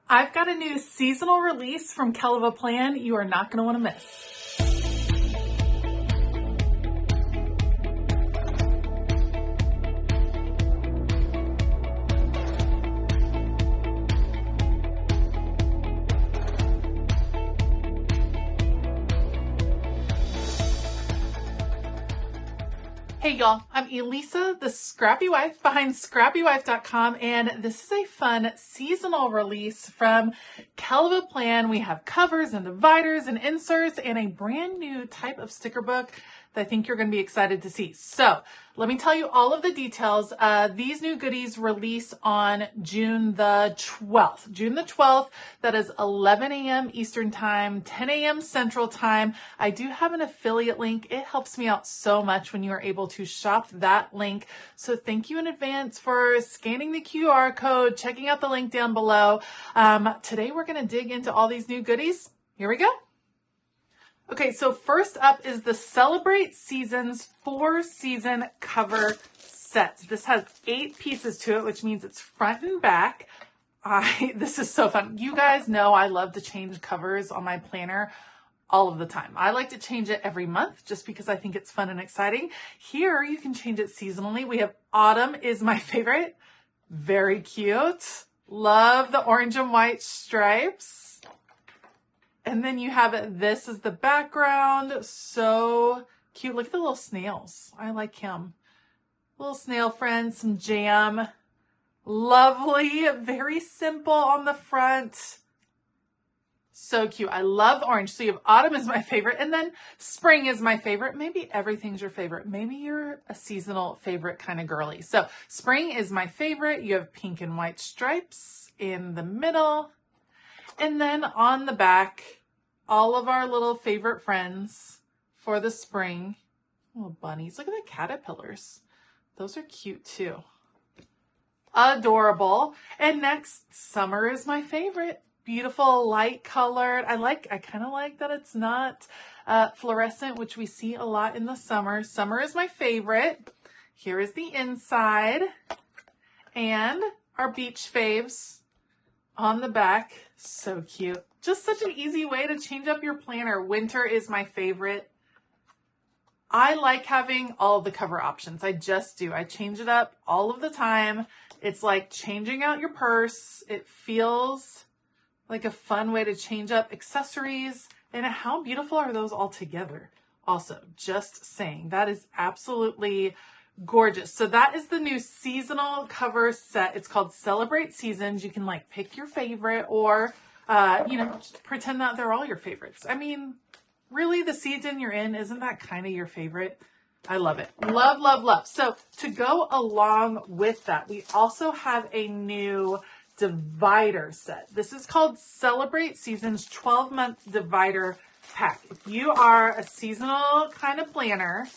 I've got a new seasonal release from Kellofaplan you are not going to want to miss. Hey y'all, I'm Elisa, the Scrappy Wife behind ScrappyWife.com, and this is a fun seasonal release from Kellofaplan. We have covers and dividers and inserts and a brand new type of sticker book that I think you're going to be excited to see. So let me tell you all of the details. These new goodies release on June the 12th. June the 12th, that is 11 a.m. Eastern Time, 10 a.m. Central Time. I do have an affiliate link. It helps me out so much when you are able to shop that link. So thank you in advance for scanning the QR code, checking out the link down below. Today we're going to dig into all these new goodies. Here we go. Okay, so first up is the Celebrate Seasons 4-season cover set. This has 8 pieces to it, which means it's front and back. This is so fun. You guys know I love to change covers on my planner all of the time. I like to change it every month just because I think it's fun and exciting. Here, you can change it seasonally. We have Autumn is my favorite. Very cute. Love the orange and white stripes. And then you have this as the background. So cute. Look at the little snails. I like him. Little snail friends, some jam. Lovely. Very simple on the front. So cute. I love orange. So you have autumn is my favorite. And then spring is my favorite. Maybe everything's your favorite. Maybe you're a seasonal favorite kind of girly. So spring is my favorite. You have pink and white stripes in the middle. And then on the back, all of our little favorite friends for the spring. Little bunnies. Look at the caterpillars. Those are cute too. Adorable. And next, summer is my favorite. Beautiful, light colored. I kind of like that it's not fluorescent, which we see a lot in the summer. Summer is my favorite. Here is the inside. And our beach faves on the back. So cute. Just such an easy way to change up your planner. Winter is my favorite. I like having all of the cover options. I just do. I change it up all of the time. It's like changing out your purse. It feels like a fun way to change up accessories. And how beautiful are those all together? Also, just saying, that is absolutely gorgeous. So that is the new seasonal cover set. It's called Celebrate Seasons. You can like pick your favorite or, just pretend that they're all your favorites. I mean, really the season you're in, isn't that kind of your favorite? I love it. Love, love, love. So to go along with that, we also have a new divider set. This is called Celebrate Seasons 12-month divider pack. If you are a seasonal kind of planner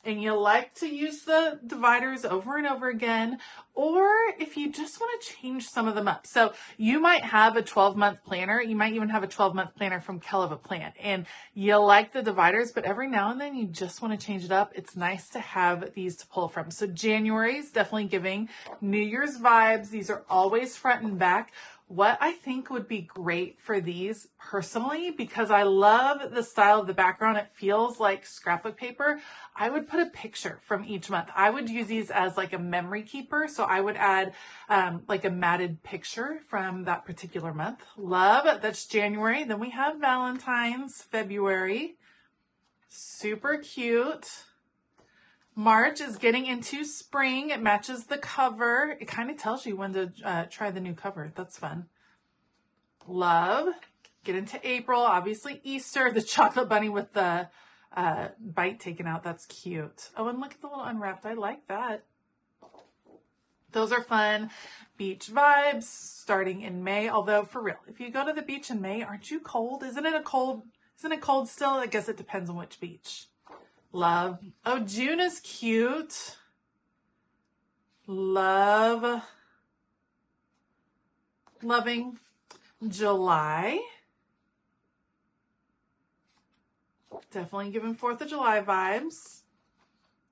and you like to use the dividers over and over again, or if you just want to change some of them up. So you might have a 12-month planner. You might even have a 12-month planner from Kellofaplan, and you like the dividers, but every now and then you just want to change it up. It's nice to have these to pull from. So January is definitely giving New Year's vibes. These are always front and back. What I think would be great for these personally, because I love the style of the background, it feels like scrapbook paper, I would put a picture from each month. I would use these as like a memory keeper. So I would add like a matted picture from that particular month. Love, that's January. Then we have Valentine's, February. Super cute. March is getting into spring. It matches the cover. It kind of tells you when to try the new cover. That's fun. Love. Get into April. Obviously Easter. The chocolate bunny with the bite taken out. That's cute. Oh, and look at the little unwrapped. I like that. Those are fun. Beach vibes starting in May. Although for real, if you go to the beach in May, aren't you cold? Isn't it cold still? I guess it depends on which beach. Love. Oh, June is cute. Love. Loving. July. Definitely giving 4th of July vibes.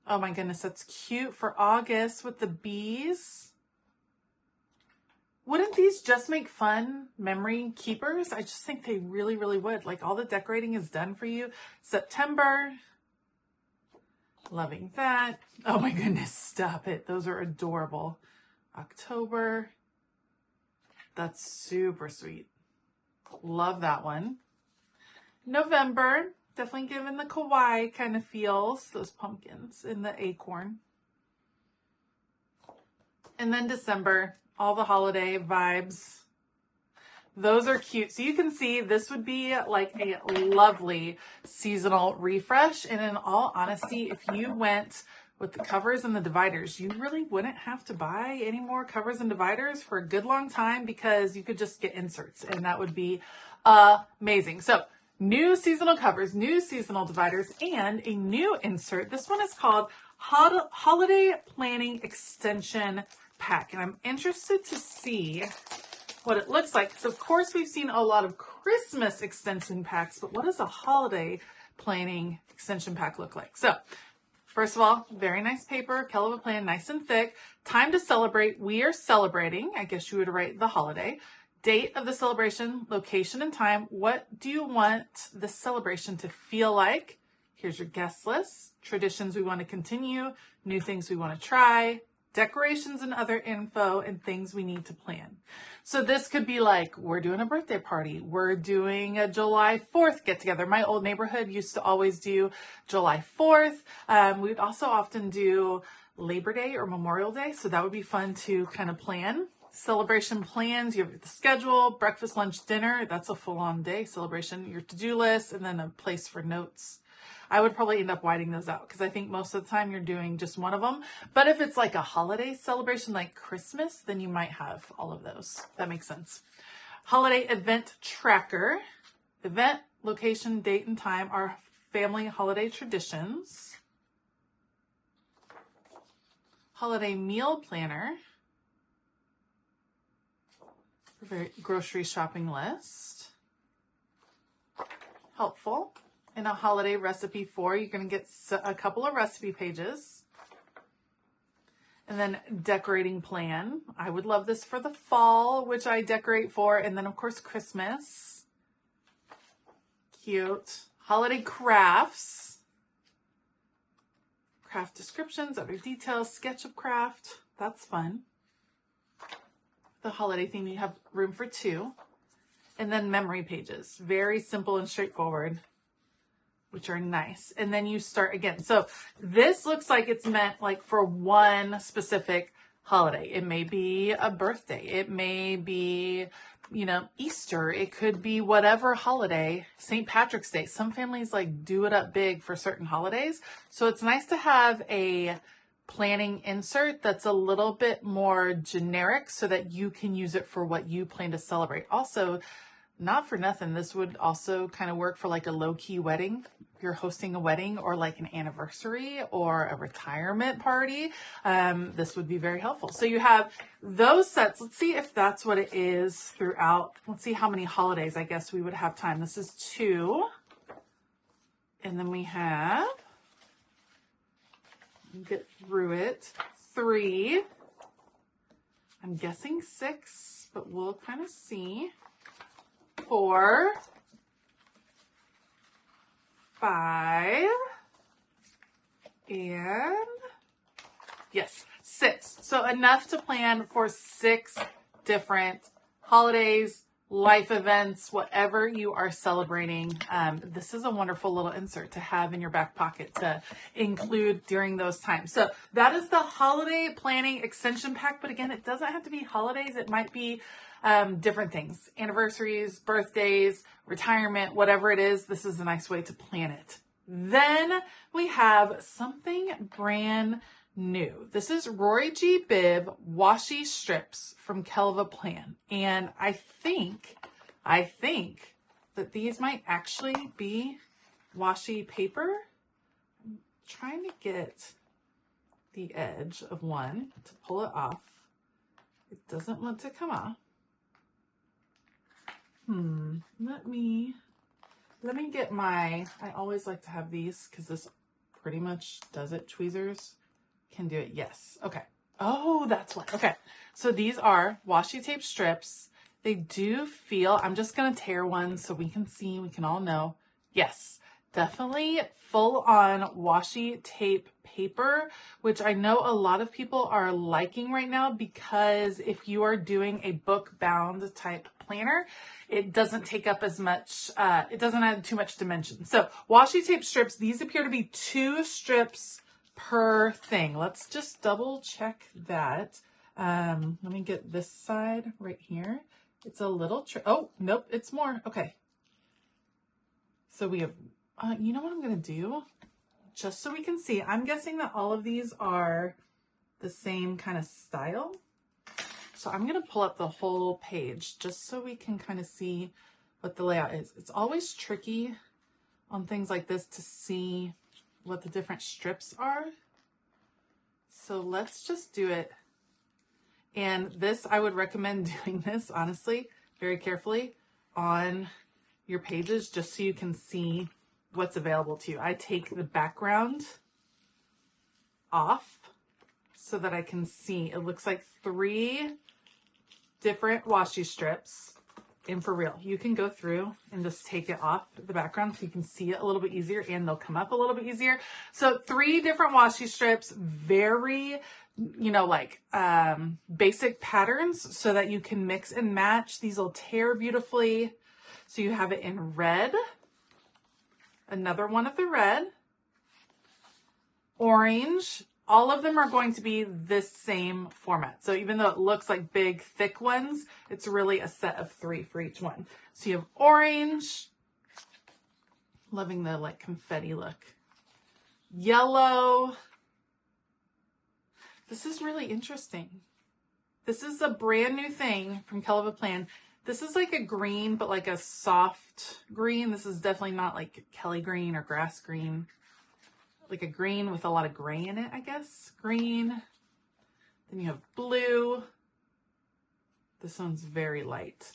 Oh my goodness, that's cute for August with the bees. Wouldn't these just make fun memory keepers? I just think they really, really would. Like all the decorating is done for you. September. Loving that. Oh my goodness, stop it. Those are adorable. October. That's super sweet. Love that one. November. Definitely giving the kawaii kind of feels. Those pumpkins and the acorn. And then December. All the holiday vibes. Those are cute. So you can see this would be like a lovely seasonal refresh. And in all honesty, if you went with the covers and the dividers, you really wouldn't have to buy any more covers and dividers for a good long time because you could just get inserts and that would be amazing. So new seasonal covers, new seasonal dividers, and a new insert. This one is called Holiday Planning Extension Pack. And I'm interested to see what it looks like. So of course we've seen a lot of Christmas extension packs, but what does a holiday planning extension pack look like? So first of all, very nice paper, Kellofaplan, nice and thick. Time to celebrate. We are celebrating. I guess you would write the holiday. Date of the celebration, location and time. What do you want the celebration to feel like? Here's your guest list. Traditions we want to continue. New things we want to try. Decorations and other info and things we need to plan. So this could be like, we're doing a birthday party. We're doing a July 4th get together. My old neighborhood used to always do July 4th. We'd also often do Labor Day or Memorial Day. So that would be fun to kind of plan. Celebration plans, you have the schedule, breakfast, lunch, dinner. That's a full-on day celebration. Your to-do list, and then a place for notes. I would probably end up whiting those out because I think most of the time you're doing just one of them. But if it's like a holiday celebration like Christmas, then you might have all of those. That makes sense. Holiday event tracker. Event, location, date, and time are family holiday traditions. Holiday meal planner. Grocery shopping list. Helpful. In a holiday recipe for, you're going to get a couple of recipe pages. And then decorating plan. I would love this for the fall, which I decorate for. And then of course, Christmas. Cute. Holiday crafts. Craft descriptions, other details, sketch of craft. That's fun. The holiday theme, you have room for 2. And then memory pages. Very simple and straightforward, which are nice. And then you start again. So this looks like it's meant like for one specific holiday. It may be a birthday. It may be, you know, Easter. It could be whatever holiday, St. Patrick's Day. Some families like do it up big for certain holidays. So it's nice to have a planning insert that's a little bit more generic so that you can use it for what you plan to celebrate. Also, not for nothing, this would also kind of work for like a low-key wedding. If you're hosting a wedding or like an anniversary or a retirement party, this would be very helpful. So you have those sets. Let's see if that's what it is throughout. Let's see how many holidays I guess we would have time. This is 2. And then we have, get through it, 3. I'm guessing 6, but we'll kind of see. 4, 5, and yes, 6. So enough to plan for 6 different holidays, life events, whatever you are celebrating. This is a wonderful little insert to have in your back pocket to include during those times. So that is the holiday planning extension pack. But again, it doesn't have to be holidays. It might be different things, anniversaries, birthdays, retirement, whatever it is. This is a nice way to plan it. Then we have something brand new. This is Rory G. Bibb washi strips from Kellofaplan. And I think that these might actually be washi paper. I'm trying to get the edge of one to pull it off. It doesn't want to come off. Let me get my, I always like to have these because this pretty much does it. Tweezers can do it. Yes. Okay. Oh, that's why. Okay. So these are washi tape strips. They do feel, I'm just going to tear one so we can see, we can all know. Yes, definitely full on washi tape paper, which I know a lot of people are liking right now because if you are doing a book bound type planner, it doesn't take up as much, it doesn't add too much dimension. So washi tape strips, these appear to be 2 strips per thing. Let's just double check that. Let me get this side right here. It's a little, oh, nope, it's more. Okay. So we have, you know what I'm going to do? Just so we can see, I'm guessing that all of these are the same kind of style. So I'm going to pull up the whole page just so we can kind of see what the layout is. It's always tricky on things like this to see what the different strips are. So let's just do it. And this, I would recommend doing this, honestly, very carefully on your pages, just so you can see what's available to you. I take the background off so that I can see. It looks like 3 different washi strips. And for real, you can go through and just take it off the background so you can see it a little bit easier, and they'll come up a little bit easier. So 3 different washi strips, very, you know, like basic patterns so that you can mix and match. These will tear beautifully. So you have it in red, another one of the red, orange. All of them are going to be this same format. So even though it looks like big, thick ones, it's really a set of 3 for each one. So you have orange, loving the like confetti look, yellow. This is really interesting. This is a brand new thing from Kellofaplan. This is like a green, but like a soft green. This is definitely not like Kelly green or grass green. Like a green with a lot of gray in it, I guess. Green. Then you have blue. This one's very light.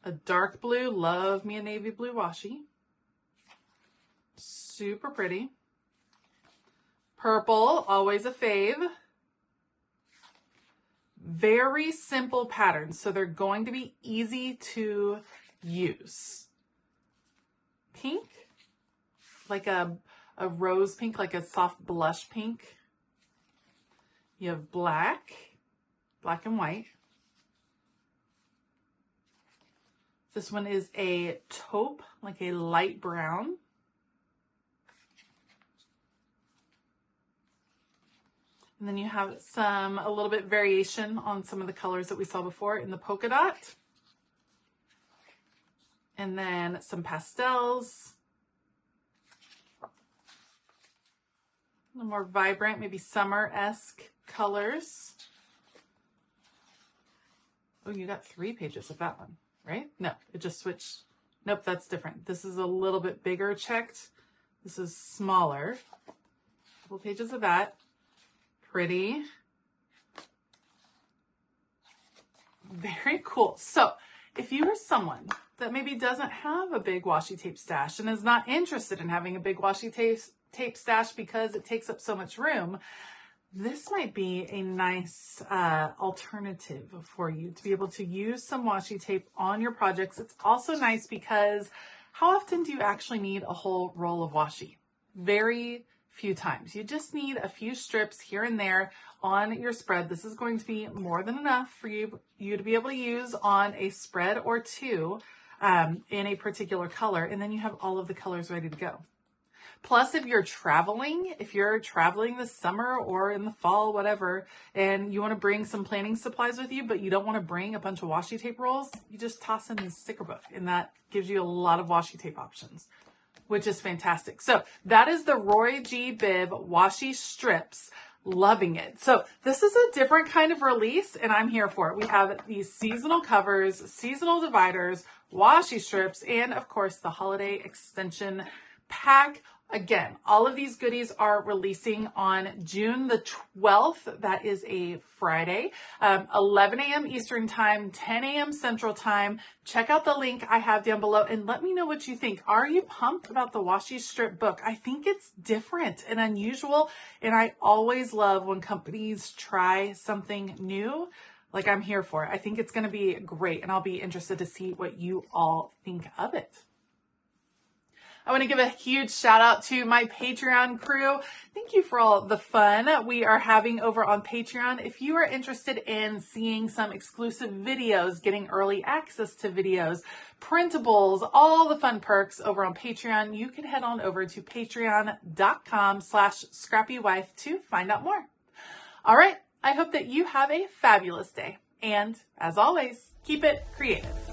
A dark blue. Love me a navy blue washi. Super pretty. Purple, always a fave. Very simple patterns, so they're going to be easy to use. Pink, like a rose pink, like a soft blush pink. You have black, black and white. This one is a taupe, like a light brown. And then you have a little bit variation on some of the colors that we saw before in the polka dot. And then some pastels. A little more vibrant, maybe summer-esque colors. Oh, you got 3 pages of that one, right? No, it just switched. Nope, that's different. This is a little bit bigger checked. This is smaller. A couple pages of that. Pretty. Very cool. So if you are someone that maybe doesn't have a big washi tape stash and is not interested in having a big washi tape stash because it takes up so much room, this might be a nice alternative for you to be able to use some washi tape on your projects. It's also nice because how often do you actually need a whole roll of washi? Very few times. You just need a few strips here and there on your spread. This is going to be more than enough for you to be able to use on a spread or 2 in a particular color, and then you have all of the colors ready to go. Plus, if you're traveling this summer or in the fall, whatever, and you want to bring some planning supplies with you, but you don't want to bring a bunch of washi tape rolls, you just toss in the sticker book, and that gives you a lot of washi tape options, which is fantastic. So that is the Roy G. Biv washi strips. Loving it. So this is a different kind of release, and I'm here for it. We have these seasonal covers, seasonal dividers, washi strips, and of course the holiday extension pack, Again, all of these goodies are releasing on June the 12th. That is a Friday, 11 a.m. Eastern Time, 10 a.m. Central Time. Check out the link I have down below and let me know what you think. Are you pumped about the washi strip book? I think it's different and unusual, and I always love when companies try something new. Like, I'm here for it. I think it's going to be great, and I'll be interested to see what you all think of it. I want to give a huge shout out to my Patreon crew. Thank you for all the fun we are having over on Patreon. If you are interested in seeing some exclusive videos, getting early access to videos, printables, all the fun perks over on Patreon, you can head on over to patreon.com/ScrappyWife to find out more. All right. I hope that you have a fabulous day. And as always, keep it creative.